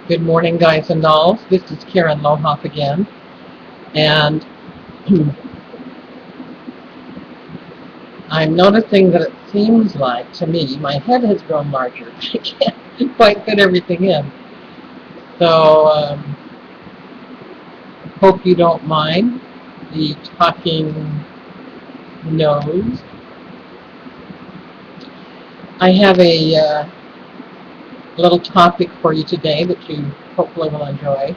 Good morning, guys and dolls. This is Karen Lohoff again, and I'm noticing that it seems like, to me, my head has grown larger. I can't quite fit everything in. So, hope you don't mind the talking nose. I have a little topic for you today that you hopefully will enjoy.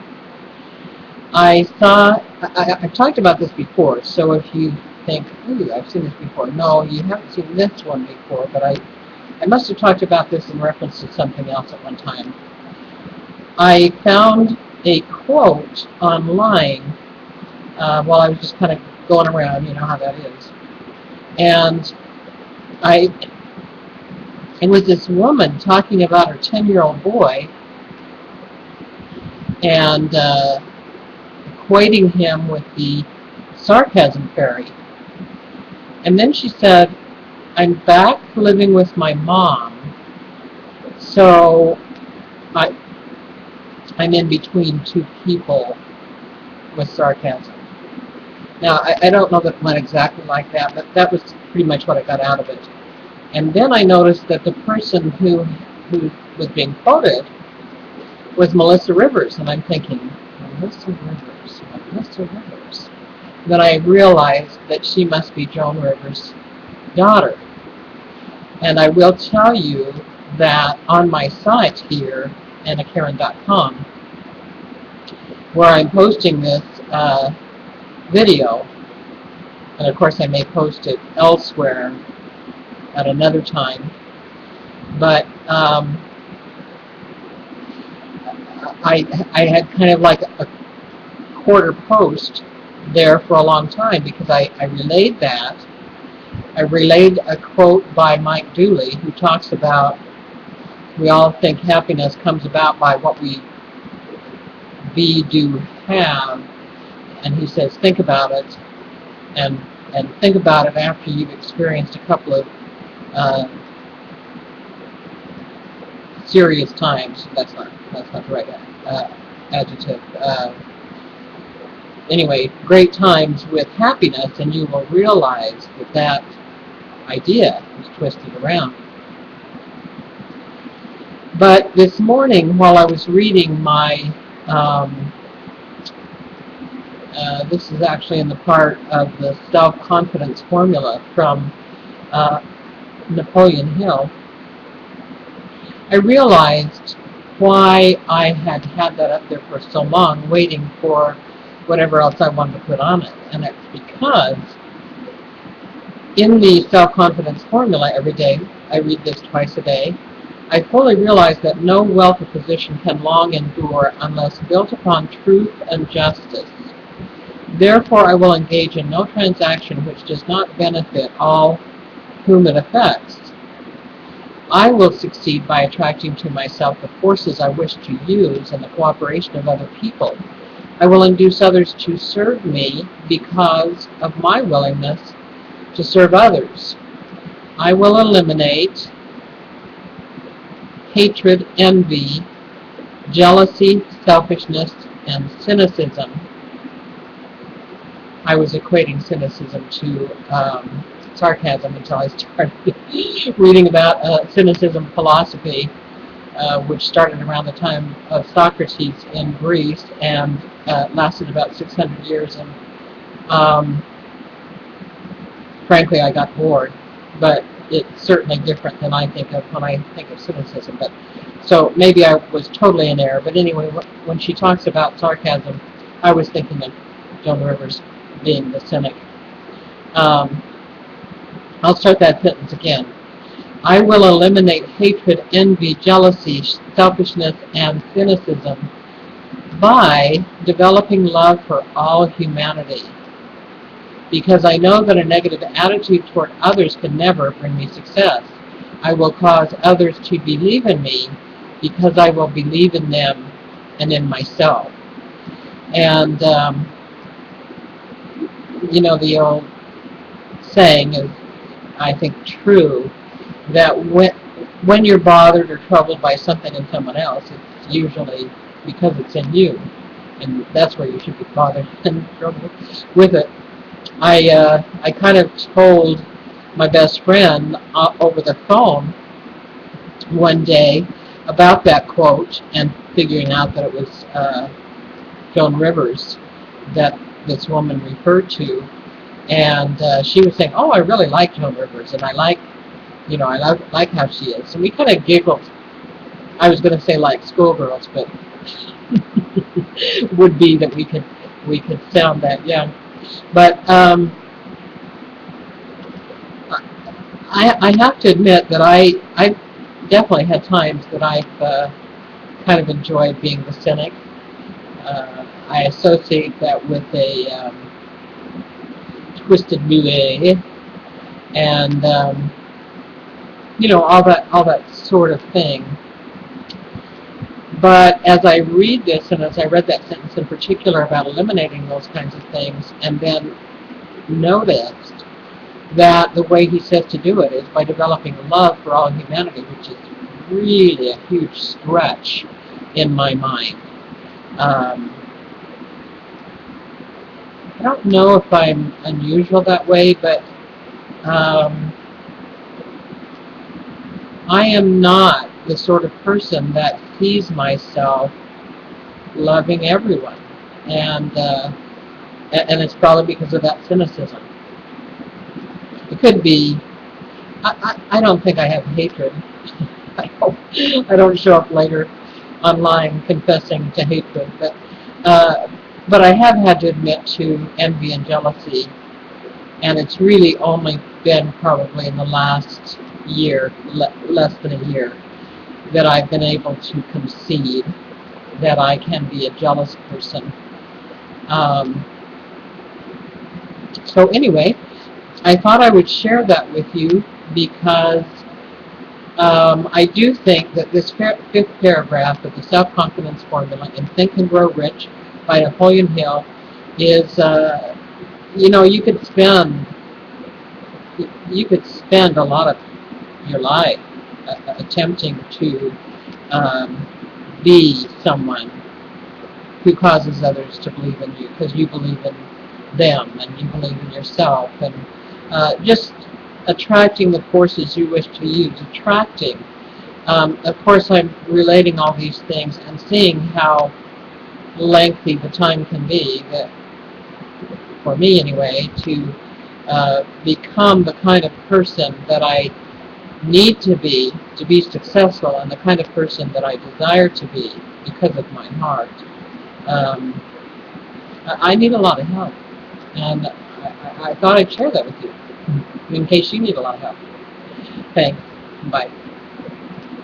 I've talked about this before, so if you think, ooh, I've seen this before. No, you haven't seen this one before, but I must have talked about this in reference to something else at one time. I found a quote online while I was just kind of going around, you know how that is. And it was this woman talking about her 10-year-old boy and equating him with the Sarcasm fairy. And then she said, I'm back living with my mom, so I'm in between two people with sarcasm. Now, I don't know that it went exactly like that, but that was pretty much what I got out of it. And then I noticed that the person who was being quoted was Melissa Rivers, and I'm thinking, Melissa Rivers. Then I realized that she must be Joan Rivers' daughter. And I will tell you that on my site here, annakaren.com, where I'm posting this video, and of course I may post it elsewhere at another time, but I had kind of like a quarter post there for a long time because I relayed that. I relayed a quote by Mike Dooley who talks about we all think happiness comes about by what we do have, and he says think about it and think about it after you've experienced a couple of serious times. That's not the right adjective. Anyway, great times with happiness, and you will realize that idea is twisted around. But this morning, while I was reading my, this is actually in the part of the self-confidence formula from Napoleon Hill, I realized why I had that up there for so long, waiting for whatever else I wanted to put on it. And it's because in the self-confidence formula every day, I read this twice a day, I fully realize that no wealth or position can long endure unless built upon truth and justice. Therefore, I will engage in no transaction which does not benefit all whom it affects. I will succeed by attracting to myself the forces I wish to use and the cooperation of other people. I will induce others to serve me because of my willingness to serve others. I will eliminate hatred, envy, jealousy, selfishness, and cynicism. I was equating cynicism to sarcasm until I started reading about cynicism philosophy, which started around the time of Socrates in Greece and lasted about 600 years. And frankly, I got bored, but it's certainly different than I think of when I think of cynicism. But so maybe I was totally in error. But anyway, when she talks about sarcasm, I was thinking of Joan Rivers being the cynic. I'll start that sentence again. I will eliminate hatred, envy, jealousy, selfishness, and cynicism by developing love for all humanity. Because I know that a negative attitude toward others can never bring me success. I will cause others to believe in me because I will believe in them and in myself. And, you know, the old saying is, I think, true, that when you're bothered or troubled by something in someone else, it's usually because it's in you, and that's where you should be bothered and in trouble with it. I kind of told my best friend over the phone one day about that quote and figuring out that it was Joan Rivers that this woman referred to, and she was saying, "Oh, I really like Joan Rivers, and I like, I like how she is." And we kind of giggled. I was going to say like schoolgirls, but would be that we could sound that young. But I have to admit that I definitely had times that I've kind of enjoyed being the cynic. I associate that with a twisted muet and all that sort of thing. But as I read this, and as I read that sentence in particular about eliminating those kinds of things, and then noticed that the way he says to do it is by developing love for all humanity, which is really a huge stretch in my mind. I don't know if I'm unusual that way, but I am not the sort of person that sees myself loving everyone, and it's probably because of that cynicism. It could be. I don't think I have hatred. I don't show up later online confessing to hatred, but I have had to admit to envy and jealousy, and it's really only been probably in the last year, less than a year, that I've been able to concede that I can be a jealous person. Um, so anyway, I thought I would share that with you because I do think that this fifth paragraph of the self-confidence formula in Think and Grow Rich by Napoleon Hill is, you could spend a lot of your life attempting to be someone who causes others to believe in you because you believe in them and you believe in yourself, and just attracting the forces you wish to use. Attracting. Of course, I'm relating all these things and seeing how lengthy the time can be, that, for me anyway, to become the kind of person that I need to be successful, and the kind of person that I desire to be because of my heart. I need a lot of help, and I thought I'd share that with you in case you need a lot of help. Thanks. Bye.